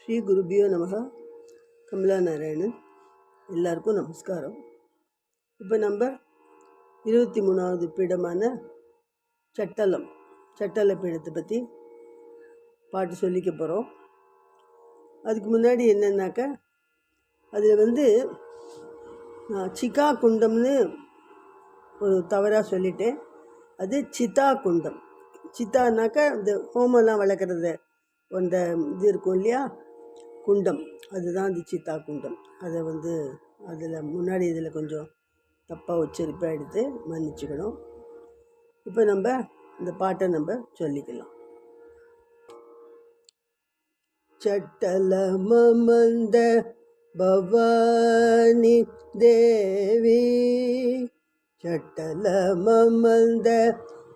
ஸ்ரீ குருபியோ நமக. கமலா நாராயணன். எல்லாருக்கும் நமஸ்காரம். இப்போ நம்ம 23வது பீடமான சட்டல பீடத்தை பற்றி பாட்டு சொல்லிக்க போகிறோம். அதுக்கு முன்னாடி என்னன்னாக்கா, அதில் சிக்கா குண்டம்னு ஒரு தவறாக சொல்லிட்டேன். அது சித்தா குண்டம். சித்தானாக்கா இந்த ஹோமெல்லாம் வளர்க்குறது அந்த இது இருக்கும் இல்லையா, குண்டம், அதுதான் அது சித்தா குண்டம். அதை அதில் முன்னாடி இதில் கொஞ்சம் தப்பாக உச்சரிப்பாக எடுத்து மன்னிச்சுக்கணும். இப்போ நம்ம இந்த பாட்டை நம்ம சொல்லிக்கலாம். சட்டல மமந்த பவானி தேவி, சட்டல மமந்த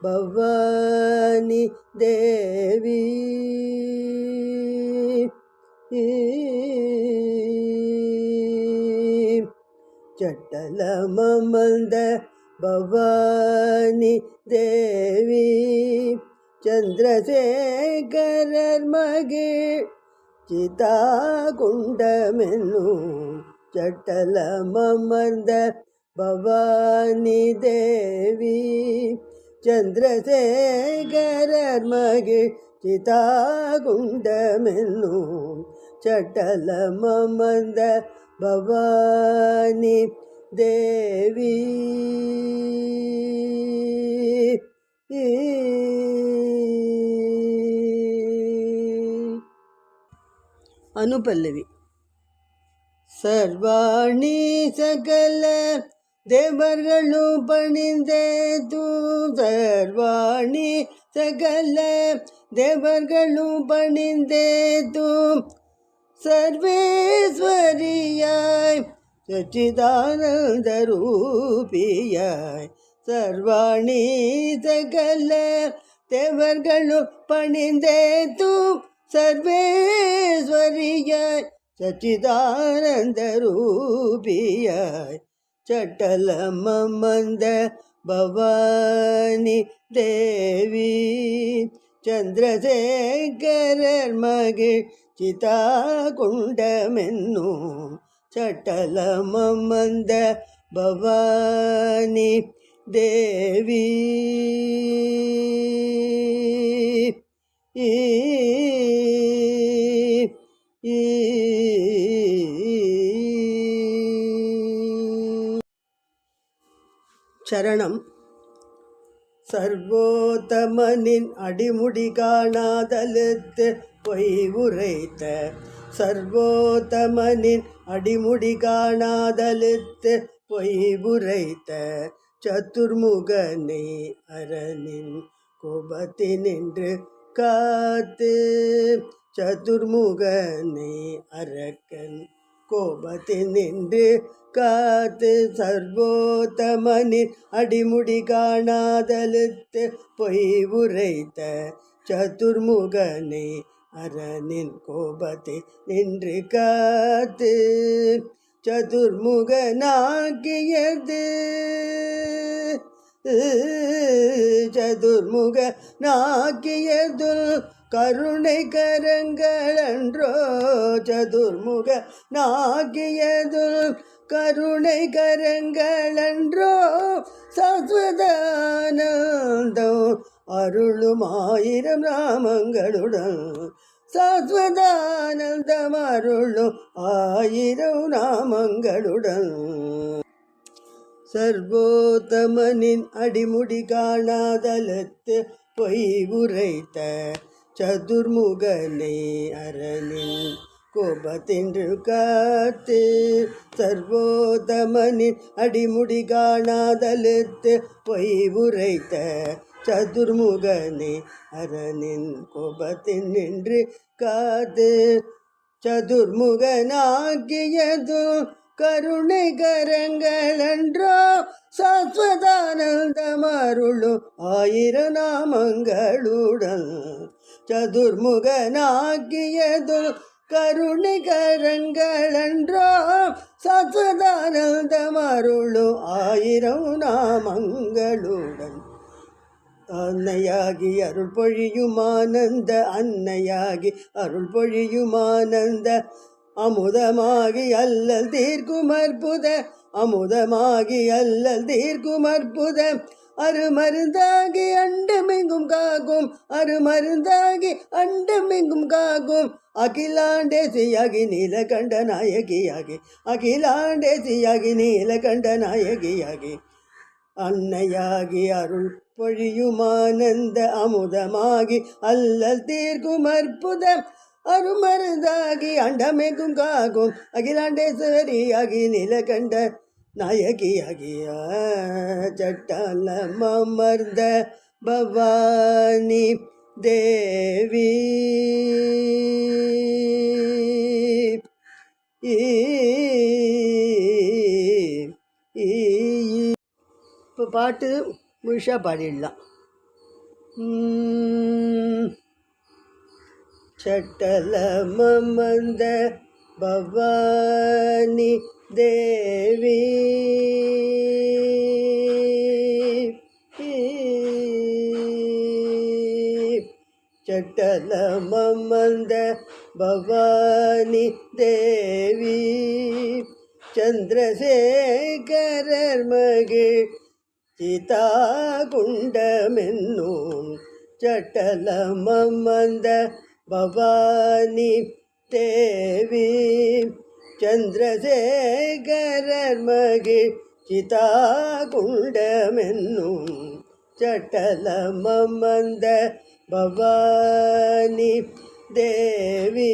பவானி தேவி, சட்டல மமந்த பவானி தேவி, சந்திரசேகரர் மகிழ் சிதா குண்டமென்னும் சட்டல மமர்ந்த பவானி தேவி, சந்திரசேகரர் மகிழ் சிதா குண்டமென்னும் சட்டல மமர்ந்த பவானி தேவி. ಅನುಪಲ್ಲವಿ. ಸರ್ವಾಣಿ ಸಕಲ ದೇವರುಗಳು ಪಣಿಂದೇತು, ಸರ್ವಾಣಿ ಸಕಲ ದೇವರುಗಳು ಪಣಿಂದೇತು, ಸರ್ವೇಶ್ವರಿಯಾಯ್ ಸಚ್ಚಿದಾನಂದ ರೂಪಿಯಾಯ್, ಸರ್ವಾಣಿ ಸಕಲ ದೇವರುಗಳು ಪಣಿಂದೇತು, ಸರ್ವೇಶ್ವರಿಯಾಯ್ ಸಚ್ಚಿದಾನಂದ ರೂಪಿಯಾಯ್, ಚಟ್ಟಲ ಮಮಂದ ಭವಾನಿ ದೇವಿ, ಚಂದ್ರಶೇಖರರ್ ಮಗಿಳ್ ಚಿತಾ ಕುಂಡಮೆನ್ನುಂ ಚಟ್ಟಲ ಮಮಂದ ಭವಾನಿ ದೇವಿ. சரணம். சர்வோத்தமனின் அடிமுடி காணாதலுத்து பொய் உரைத்த, சர்வோத்தமனின் அடிமுடி காணாதலுத்து பொய் உரைத்த, சதுர்முகனை அரணின் கோபத்தினின்று காத்து, சதுர்முகனை அரக்கன் கோபத்தினின்று காத்து, சர்வோத்தமனின் அடிமுடி காணாதலுத்து பொய் உரைத்த, சதுர்முகனை அரணின் கோபத்தை நின்று காத்து, சதுர்முகனாகியது சதுர்முகனாகியதுல் கருணை கரங்களன்றோ, சதுர்முகனாகியதுல் கருணை கரங்களன்றோ, சாஸ்வதானந்தம் அருளும் 1000 நாமங்களுடன், சாஸ்வதானந்தம் அருளும் 1000 நாமங்களுடன், சர்வோத்தமனின் அடிமுடி காணாதலத்து பொய் உரைத்த, சதுர்முகனை அரணின் கோபத்தின்று காத்து, சர்வோத்தமனின் அடிமுடி காணாதலுத்து பொய் உரைத்த, சதுர்முகனை அரணின் கோபத்தின் நின்று காத்து, சதுர்முகனாகியது கருணை கரங்களன்றோ, சாஸ்வதானந்தம் அருளும் 1000 நாமங்களுடன், சதுர்முகனாகியது கருணை கரங்களன்றோ, சாஸ்வதானந்தம் அருளும் 1000 நாமங்களுடன், அன்னையாகி அருள் பொழியுமானந்த அன்னையாகி அருள் பொழியுமானந்த அமுதமாகி அல்லல் தீர்க்கும் அற்புத அமுதமாகி அல்லல் தீர்க்கும் அற்புத அருமருந்தாகி அண்டமெங்கும் காக்கும் அருமருந்தாகி அண்டமெங்கும் காக்கும் அகிலாண்டேசியாகி நீலகண்ட நாயகியாகி அகிலாண்டேசியாகி நீலகண்ட நாயகியாகி அன்னையாகி அருள் பொழியுமானந்த அமுதமாகி அல்லல் தீர்க்கும் அற்புத அருமருந்தாகி அண்டமெங்கும் காக்கும் அகிலாண்டேஸ்வரியாகி நீலகண்ட நாயகியாகிய சட்டலம் அமர்ந்த பவானி தேவி இப்போ பாட்டு முழுசாக பாடிடலாம். சட்டலமந்த பவானி தேவி சட்டலமந்த பவானி தேவி சந்திரசேகரர் மகிழ் சீதா குண்டமென்னும் சட்டலமந்த பவானி தேவி சந்திரசேகரர் மகிழ் சீதா குண்டமென்னும் சட்டலமந்த பவானி தேவி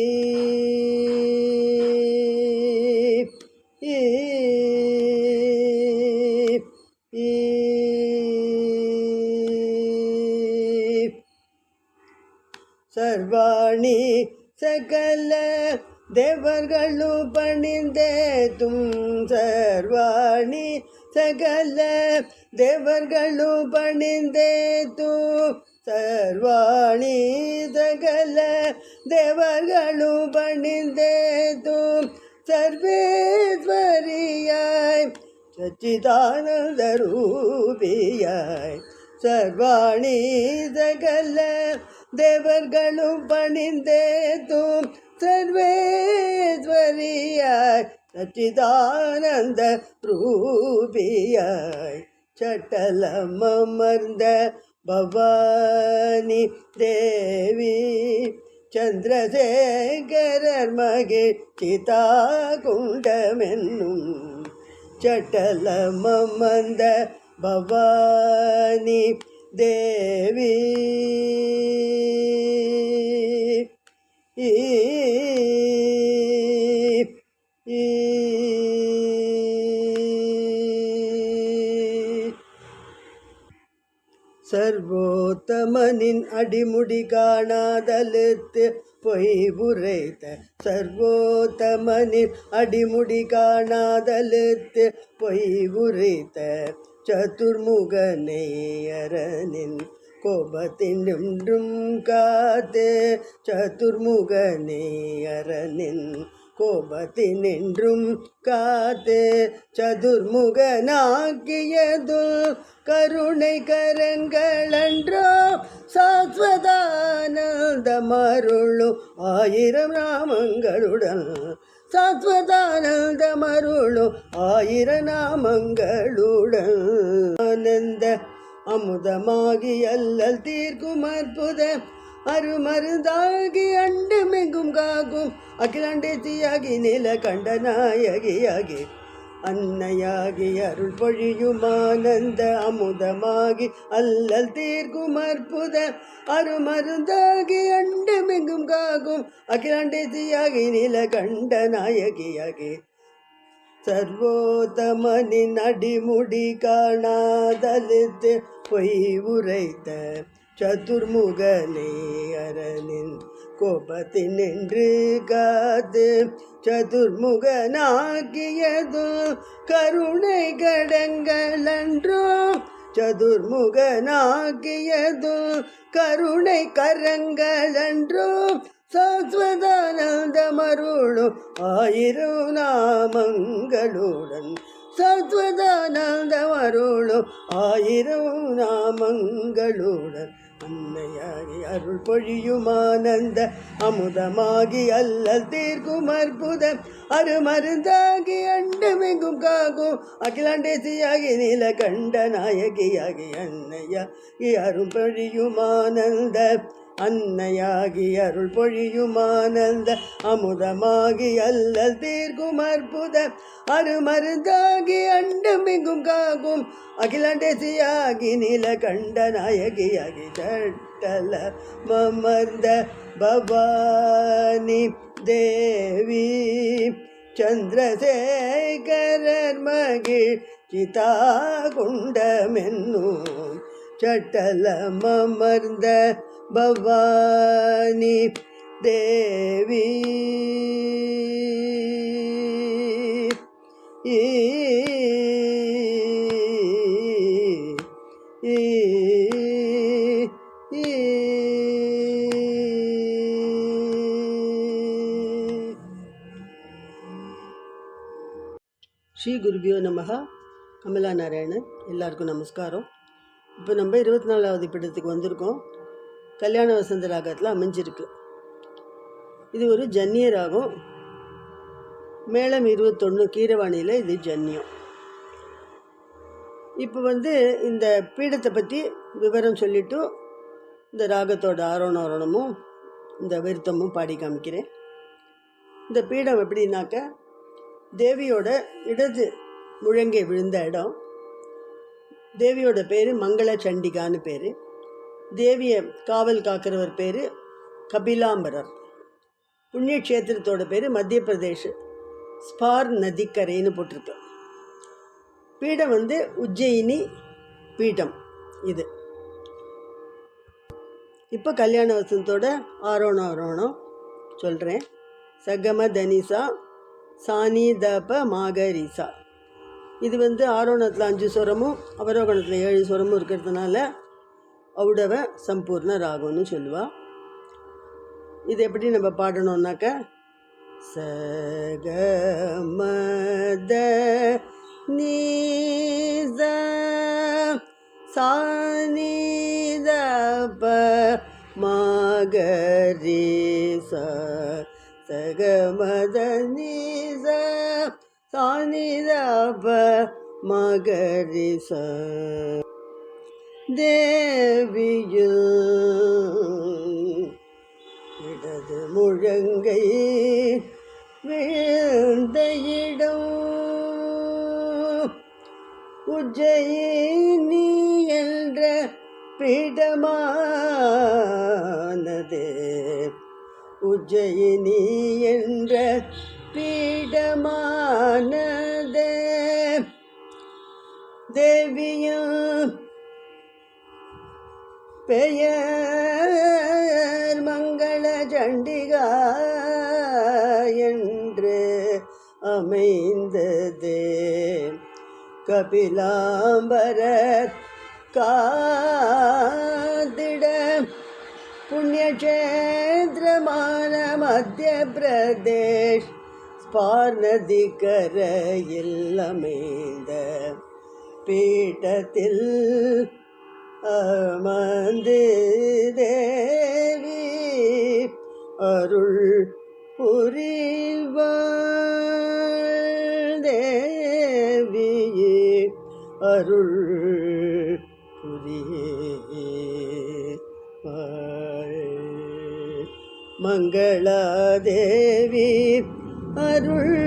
சர்வாணி சகல தேவர்களு பணிந்தேத்தும் சர்வாணி சகல தேவர்களு பணிந்தேத்தும் சர்வாணி சகல தேவர்களு பணிந்தேத்தும் சர்வேஸ்வரியாய் சச்சிதானந்த ரூபியாய் சர்வாணி சகல தேவர்களும் பணிந்தேத்தும் சர்வேஸ்வரியாய் சச்சிதானந்த ரூபியாய் சட்டலம் அமர்ந்த பவானி தேவி சந்திரசேகரர் மகிழ் சீதா குண்டமென்னும் சட்டலம் அமர்ந்த பவானி தேவி சர்வோத்தமனின் அடிமுடி காணாதலுத்து பொய் உரைத்த சர்வோத்தமனின் அடிமுடி காணாதலுத்து பொய் உரைத்த சதுர்முகனை அரனின் கோபத்தின்றும் காத்து சதுர்முகனை அரனின் கோபத்தினின்றும் காத்து சதுர்முகனாக்கியது கருணை கரங்களன்றோ சாஸ்வதானந்த மருளும் 1000 நாமங்களுடன் சாஸ்வதானந்த மருளும் 1000 நாமங்களுடன் ஆனந்த அமுதமாகி அல்லல் தீர்க்கும் அற்புத அருமருந்தாகி அண்டமெங்கும் காக்கும் அகிலாண்டேசியாகி நீலகண்ட நாயகியாகி அன்னையாகி அருள் பொழியுமானந்த அமுதமாகி அல்லல் தீர்க்கும் அற்புத அருமருந்தாகி அண்டமெங்கும் காக்கும் அகிலாண்டேசியாகி நீலகண்ட நாயகியாகி சர்வோத்தமனின் அடிமுடி காணாதலித்து பொய் உரைத்த சதுர்முகனே அரனின் கோபத்தினின்று காத்து சதுர்முகனாகியது கருணை கடங்களன்றோ சதுர்முகனாகியது கருணை கரங்களன்றோ சாஸ்வதானந்த மருளும் 1000 நாமங்களுடன் சத்வதானந்தமருளும் ஆயிரம் நாமங்களுடன் அன்னையாகி அருள் பொழியுமானந்த அமுதமாகி அல்லல் தீர்க்கும் அற்புதம் அருமருந்தாகி அண்டமெங்கும் காக்கும் அகிலாண்டேசியாகி நீலகண்ட நாயகியாகி அன்னையாகி அருள் பொழியுமானந்த அன்னையாகி அருள் பொழியுமானந்த அமுதமாகி அல்லல் தீர்க்கும் அற்புதம் அருமருந்தாகி அண்டமெங்கும் காக்கும் அகிலாண்டேசியாகி நீலகண்ட நாயகியாகி சட்டல மமர்ந்த பவானி தேவி சந்திரசேகரர் மகிழ் சிதா குண்டமென்னும் சட்டலமர்ந்த பவானி தேவி ஸ்ரீ குருபியோ நமஹ. கமலா நாராயணன். எல்லாருக்கும் நமஸ்காரம். இப்போ நம்ம 24வது பீடத்துக்கு வந்திருக்கோம். கல்யாண வசந்த ராகத்தில் அமைஞ்சிருக்கு. இது ஒரு ஜன்னிய ராகம். மேளம் 21 கீரவாணியில் இது ஜன்னியம். இப்போ இந்த பீடத்தை பற்றி விவரம் சொல்லிவிட்டு இந்த ராகத்தோட ஆரோணமும் இந்த விருத்தமும் பாடி காமிக்கிறேன். இந்த பீடம் எப்படின்னாக்க, தேவியோட இடது முழங்கை விழுந்த இடம். தேவியோட பேர் மங்கள சண்டிகான்னு பேர். தேவியை காவல் காக்கிறவர் பேர் கபிலாம்பரர். புண்ணிய க்ஷேத்திரத்தோட பேர் மத்திய பிரதேஷ் ஸ்பார் நதிக்கரைன்னு போட்டிருக்கு. பீடம் உஜ்ஜயினி பீடம். இது இப்போ கல்யாண வசந்தோட ஆரோணம் சொல்கிறேன். சகம தனிசா சானி தப மாகரிசா. இது ஆரோணத்தில் 5 ஸ்வரமும் அவரோகணத்தில் 7 ஸ்வரமும் இருக்கிறதுனால ஔடவ சம்பூர்ண ராகம்னு சொல்லுவாள். இது எப்படி நம்ம பாடணும்னாக்க, சகமத நீச சானிதப மாகரிசா சகமத நீச சானிதப மகரிசா. தேவியும் இடது முழங்கை விழுந்த இடம் உஜ்ஜயினி என்ற பீடமானதே. உஜ்ஜயினி என்ற பீடமானதே. தேவியும் பெயர் மங்கள சண்டிகா என்று அமைந்ததே. கபிலாம்பரர் காத்திட புண்ணியக்ஷேத்திரமான மத்திய பிரதேஷ் ஸ்பார் நதிக்கரையில் அமைந்த பீட்டத்தில் அமர்ந்து தேவி அருள் புரிவாள். தேவி அருள் புரிவாள். மங்களாதேவி அருள்